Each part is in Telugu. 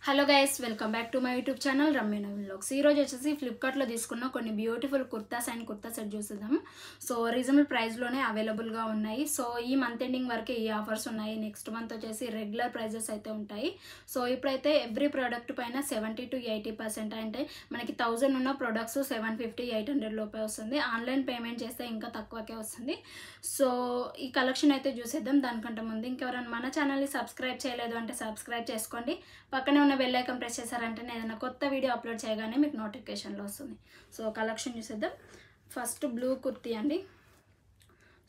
Hello guys, welcome back to my YouTube channel Ramya Naveen vlogs. ఈరోజు వచ్చేసి ఫ్లిప్కార్ట్లో తీసుకున్న కొన్ని beautiful kurtas and kurta set చూసేద్దాం. సో రీజనబుల్ ప్రైస్లోనే అవైలబుల్గా ఉన్నాయి. సో ఈ మంత్ ఎండింగ్ వరకే ఈ ఆఫర్స్ ఉన్నాయి. నెక్స్ట్ మంత్ వచ్చేసి రెగ్యులర్ ప్రైజెస్ అయితే ఉంటాయి. సో ఇప్పుడైతే ఎవ్రీ ప్రోడక్ట్ పైన 70 to 80% అంటే మనకి 1000 ఉన్న ప్రొడక్ట్స్ 750-800 లోపే వస్తుంది. ఆన్లైన్ పేమెంట్ చేస్తే ఇంకా తక్కువకే వస్తుంది. సో ఈ కలెక్షన్ అయితే చూసేద్దాం. దానికంటే ముందు ఇంకెవరైనా మన ఛానల్ని సబ్స్క్రైబ్ చేయలేదు అంటే సబ్స్క్రైబ్ చేసుకోండి. పక్కనే ఉన్న బెల్ ఐకాన్ ప్రెస్ చేశారంటే నేను ఏదైనా కొత్త వీడియో అప్లోడ్ చేయగానే మీకు నోటిఫికేషన్లో వస్తుంది. సో కలెక్షన్ చూసేద్దాం. ఫస్ట్ బ్లూ కుర్తీ అండి.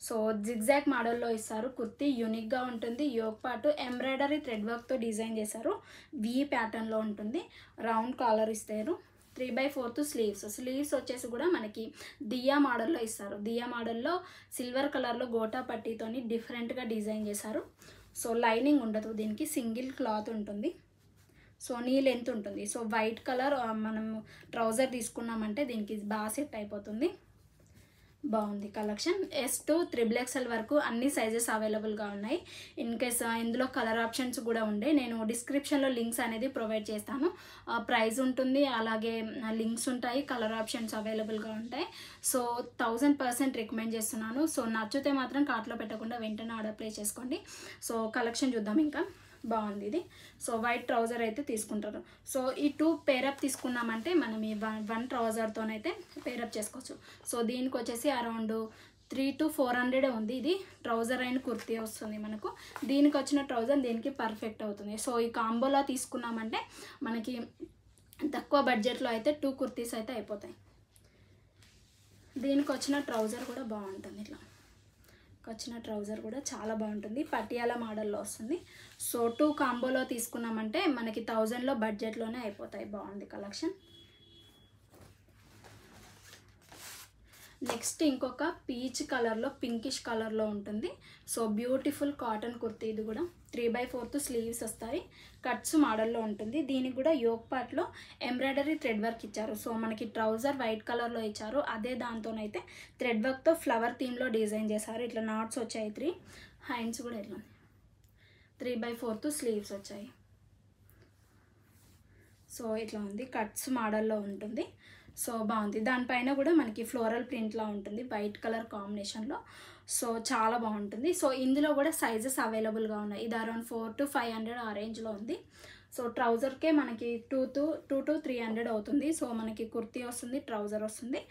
సో జిగ్జాగ్ మోడల్లో ఇస్తారు. కుర్తీ యూనిక్గా ఉంటుంది. యోక్ పాటు ఎంబ్రాయిడరీ థ్రెడ్ వర్క్తో డిజైన్ చేశారు. వి ప్యాటర్న్లో ఉంటుంది. రౌండ్ కాలర్ ఇస్తారు. 3/4 స్లీవ్స్ వచ్చేసి కూడా మనకి దియా మోడల్లో ఇస్తారు. దియా మోడల్లో సిల్వర్ కలర్లో గోటా పట్టీతోని డిఫరెంట్గా డిజైన్ చేశారు. సో లైనింగ్ ఉండదు, దీనికి సింగిల్ క్లాత్ ఉంటుంది. సో నీ లెంత్ ఉంటుంది. సో వైట్ కలర్ మనం ట్రౌజర్ తీసుకున్నామంటే దీనికి బాగా సెట్ అయిపోతుంది. బాగుంది కలెక్షన్. S to XXL వరకు అన్ని సైజెస్ అవైలబుల్గా ఉన్నాయి. ఇన్ కేస్ ఇందులో కలర్ ఆప్షన్స్ కూడా ఉండే, నేను డిస్క్రిప్షన్లో లింక్స్ అనేది ప్రొవైడ్ చేస్తాను. ప్రైస్ ఉంటుంది, అలాగే లింక్స్ ఉంటాయి, కలర్ ఆప్షన్స్ అవైలబుల్గా ఉంటాయి. సో 1000% రికమెండ్ చేస్తున్నాను. సో నచ్చితే మాత్రం కార్ట్లో పెట్టకుండా వెంటనే ఆర్డర్ ప్లేస్ చేసుకోండి. సో కలెక్షన్ చూద్దాం. ఇంకా బాగుంది ఇది. సో వైట్ ట్రౌజర్ అయితే తీసుకుంటారు. సో ఈ 2 పేరప్ తీసుకున్నామంటే మనం ఈ వన్ ట్రౌజర్తోనైతే పేరప్ చేసుకోవచ్చు. సో దీనికి వచ్చేసి అరౌండ్ 300 to 400 ఉంది. ఇది ట్రౌజర్ అండ్ కుర్తీ వస్తుంది మనకు. దీనికి వచ్చిన ట్రౌజర్ దీనికి పర్ఫెక్ట్ అవుతుంది. సో ఈ కాంబోలో తీసుకున్నామంటే మనకి తక్కువ బడ్జెట్లో అయితే 2 కుర్తీస్ అయితే అయిపోతాయి. దీనికి వచ్చిన ట్రౌజర్ కూడా బాగుంటుంది. ఇట్లా వచ్చిన ట్రౌజర్ కూడా చాలా బాగుంటుంది. పటియాలా మోడల్లో వస్తుంది. సో 2 కాంబోలో తీసుకున్నామంటే మనకి 1000లో బడ్జెట్లోనే అయిపోతాయి. బాగుంది కలెక్షన్. నెక్స్ట్ ఇంకొక పీచ్ కలర్లో పింకిష్ కలర్లో ఉంటుంది. So beautiful cotton kurti. ఇది కూడా 3/4 స్లీవ్స్ వస్తాయి. కట్స్ మోడల్లో ఉంటుంది. దీనికి కూడా యోక్ పార్ట్లో ఎంబ్రాయిడరీ థ్రెడ్ వర్క్ ఇచ్చారు. సో మనకి ట్రౌజర్ వైట్ కలర్లో ఇచ్చారు. అదే దాంతోనైతే థ్రెడ్ వర్క్తో ఫ్లవర్ థీమ్లో డిజైన్ చేశారు. ఇట్లా నాట్స్ వచ్చాయి 3. హ్యాండ్స్ కూడా ఇట్లా 3/4 స్లీవ్స్ వచ్చాయి. సో ఇట్లా ఉంది. కట్స్ మోడల్లో ఉంటుంది. సో బాగుంది. దానిపైన కూడా మనకి ఫ్లోరల్ ప్రింట్లా ఉంటుంది వైట్ కలర్ కాంబినేషన్లో. సో చాలా బాగుంటుంది. సో ఇందులో కూడా సైజెస్ అవైలబుల్గా ఉన్నాయి. ఇది అరౌండ్ 400 to 500 ఆ రేంజ్లో ఉంది. సో ట్రౌజర్కే మనకి 2 to 300 అవుతుంది. సో మనకి కుర్తీ వస్తుంది, ట్రౌజర్ వస్తుంది.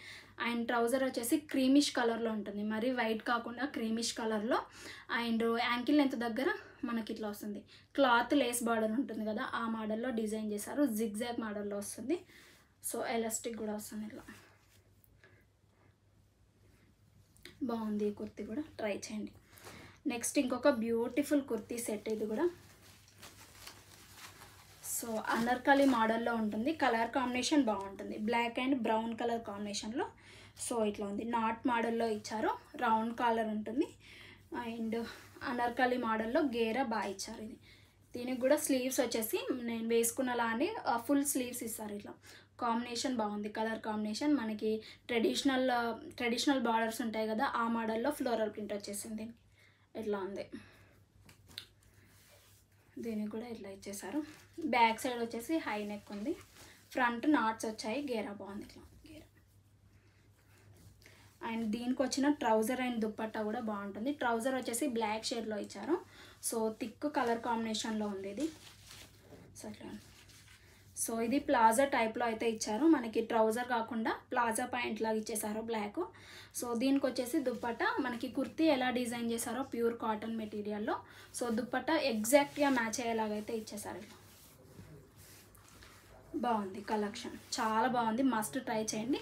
అండ్ ట్రౌజర్ వచ్చేసి క్రీమిష్ కలర్లో ఉంటుంది. మరి వైట్ కాకుండా క్రీమిష్ కలర్లో. అండ్ యాంకిల్ లెంత్ దగ్గర మనకి ఇట్లా వస్తుంది. క్లాత్ లేస్ బార్డర్ ఉంటుంది కదా, ఆ మోడల్లో డిజైన్ చేశారు. జిగ్జాగ్ మోడల్లో వస్తుంది. సో ఎలాస్టిక్ కూడా వస్తుంది. ఇట్లా బాగుంది. ఈ కుర్తీ కూడా ట్రై చేయండి. నెక్స్ట్ ఇంకొక బ్యూటిఫుల్ కుర్తీ సెట్. ఇది కూడా సో అనార్కలి మోడల్లో ఉంటుంది. కలర్ కాంబినేషన్ బాగుంటుంది. బ్లాక్ అండ్ బ్రౌన్ కలర్ కాంబినేషన్లో. సో ఇట్లా ఉంది. నాట్ మోడల్లో ఇచ్చారు. రౌండ్ కాలర్ ఉంటుంది. అండ్ అనార్కలి మోడల్లో గేరా బాగా ఇచ్చారు. ఇది దీనికి కూడా స్లీవ్స్ వచ్చేసి నేను వేసుకున్నలానే ఫుల్ స్లీవ్స్ ఇస్తారు. ఇట్లా కాంబినేషన్ బాగుంది. కలర్ కాంబినేషన్ మనకి ట్రెడిషనల్ బార్డర్స్ ఉంటాయి కదా, ఆ మోడల్లో ఫ్లోరల్ ప్రింట్ వచ్చేసింది. ఇట్లా ఉంది. దీనికి కూడా ఇట్లా ఇచ్చేసారు. బ్యాక్ సైడ్ వచ్చేసి హై నెక్ ఉంది. ఫ్రంట్ నాట్స్ వచ్చాయి. గేరా బాగుంది. ఇట్లా గేరా. అండ్ దీనికి వచ్చిన ట్రౌజర్ అండ్ దుప్పట్టా కూడా బాగుంటుంది. ట్రౌజర్ వచ్చేసి బ్లాక్ షేడ్లో ఇచ్చారు. సో థిక్ కలర్ కాంబినేషన్లో ఉంది ఇది. సో ఇట్లా. సో ఇది ప్లాజా టైప్లో అయితే ఇచ్చారు. మనకి ట్రౌజర్ కాకుండా ప్లాజా ప్యాంట్ లాగా ఇచ్చేసారు బ్లాక్. సో దీనికి వచ్చేసి దుప్పట్టా మనకి కుర్తీ ఎలా డిజైన్ చేశారో ప్యూర్ కాటన్ మెటీరియల్లో. సో దుప్పట్టా ఎగ్జాక్ట్గా మ్యాచ్ అయ్యేలాగైతే ఇచ్చేసారు. బాగుంది కలెక్షన్. చాలా బాగుంది. మస్ట్ ట్రై చేయండి.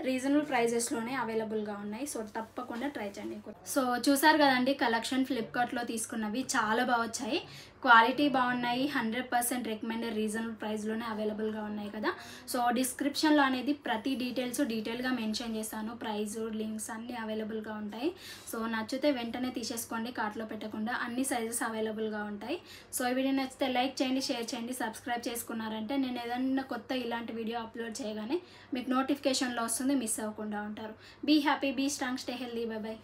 రీజనబుల్ ప్రైజెస్లోనే అవైలబుల్గా ఉన్నాయి. సో తప్పకుండా ట్రై చేయండి. సో చూసారు కదండి కలెక్షన్. ఫ్లిప్కార్ట్లో తీసుకున్నవి చాలా బాగా వచ్చాయి. క్వాలిటీ బాగున్నాయి. 100% రికమెండెడ్. రీజనబుల్ ప్రైస్లోనే అవైలబుల్గా ఉన్నాయి కదా. సో డిస్క్రిప్షన్లో అనేది ప్రతి డీటెయిల్గా మెన్షన్ చేస్తాను. ప్రైస్, లింక్స్ అన్నీ అవైలబుల్గా ఉంటాయి. సో నచ్చితే వెంటనే తీసేసుకోండి. కార్ట్లో పెట్టకుండా. అన్ని సైజెస్ అవైలబుల్గా ఉంటాయి. సో ఈ వీడియో నచ్చితే లైక్ చేయండి, షేర్ చేయండి, సబ్స్క్రైబ్ చేసుకున్నారంటే నేను ఏదైనా కొత్త ఇలాంటి వీడియో అప్లోడ్ చేయగానే మీకు నోటిఫికేషన్లో వస్తుంది. మిస్ అవ్వకుండా ఉంటారు. Be happy, be strong, stay healthy. Bye by.